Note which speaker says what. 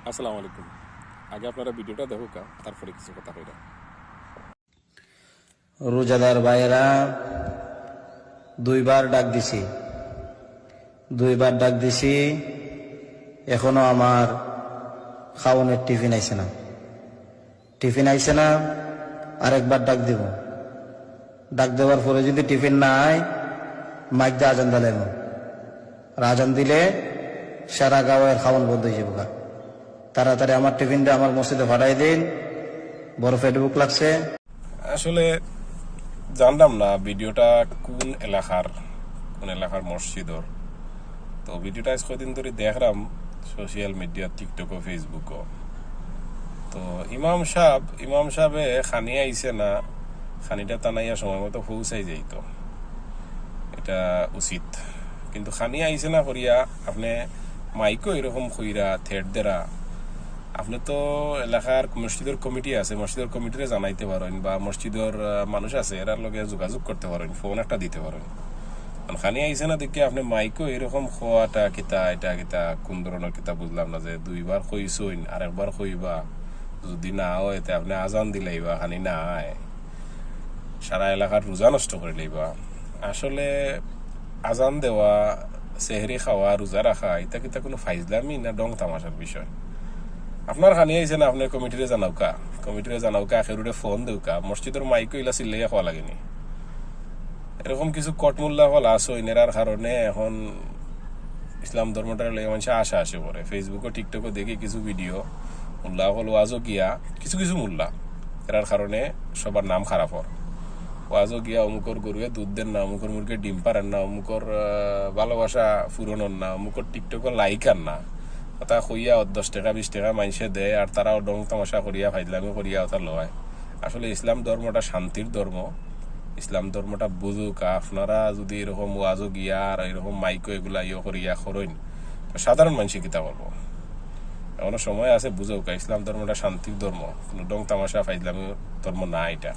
Speaker 1: আসসালামু আলাইকুম। আগে আপনারা ভিডিওটা দেখুক, তারপরে কিছু কথা কইরা।
Speaker 2: রোজাদার ভাইয়েরা, দুইবার ডাক দিছি, এখনো আমার খাওয়ানোর টিফিন আইছে না। আরেকবার ডাক দেওয়ার পরে যদি টিফিন না আয়, মাইক দিয়ে আজান দিলেন, আজান দিলে সারা গাঁয়ের খাওয়ান বন্ধ হয়ে যাবো। তাড়াতাড়ি আমার টিফিনটা আমার মসজিদে ভাড়াই দিন, বড় ফেসবুক লাগছে।
Speaker 1: আসলে জানলাম না ভিডিওটা কোন এলাকার মসজিদর। তো ভিডিওটা আজ কদিন ধরে দেখলাম সোশ্যাল মিডিয়া, টিকটক ও ফেসবুকও। তো ইমাম সাহেবে খানি আইছে না, খানিটা টানাইয়া সময় মতো পৌঁছাই যাইত, এটা উচিত। কিন্তু খানি আইছে না করিয়া আপনি মাইকও এরকম কইরা থেট দেরা, আপনি তো এলাকার মসজিদের কমিটি আছে, মসজিদের কমিটিরে জানাইতে পারেন, বা মসজিদের মানুষ আছে এরার লগে যোগাযোগ করতে পারেন, ফোন একটা দিতে পারেন। খানি আইসে না দেখে আপনি মাইকও এরকম খোয়াটা কিতা কোন ধরনের কিতা বুঝলাম না। যে দুইবার কইসইন, আরেকবার কইবা, যদি না হয় আপনি আজান দিলাইবা, খানি না আয় সারা এলাকার রোজা নষ্ট করে লইবা। আসলে আজান দেওয়া, সেহরি খাওয়া, রোজা রাখা, এটা কিতা কোনো ফাইজলামি না ডং তামাশার বিষয়? আপনার খানি আইছে না, আপনার কমিটিরে জানাওকা, আখেরুরে ফোন দেউকা, মসজিদের মাইকও ইলা চিল্লাইয়া খাওয়া লাগেনি। এরকম কিছু কটমুল্লা হল আসো ইনেরার কারণে এখন ইসলাম ধর্মটার লইয়া মানুষ আসে করে। ফেসবুকও টিকটকও দেখি কিছু ভিডিও মুল্লা হল ওয়াজও গিয়া, কিছু মুল্লা এরার কারণে সবার নাম খারাপ হর। ওয়াজও গিয়া অমুকর গরুয়ে দুধ দেন না, অমুকর মুরগে ডিম পারেন না, অমুকর ভালোবাসা ফুরনর না, অমুকর টিকটকও লাইক আর না, তা কইয়া 10 টাকা 20 টাকা মানুষে দেয়, আর তারাও ডং তামাশা করিয়া ফাইজলামি করিয়া ওটা লয়। আসলে ইসলাম ধর্মটা শান্তির ধর্ম, ইসলাম ধর্মটা বুঝুক। আপনারা যদি এরকম ওয়াজও গিয়া আর এরকম মাইকো এগুলা করিয়া করেন, সাধারণ মানুষ কিতা করবো? এখনো সময় আছে, বুঝুক ইসলাম ধর্মটা শান্তির ধর্ম, কোনো ডং তামাশা ফাইজলামি ধর্ম না এটা।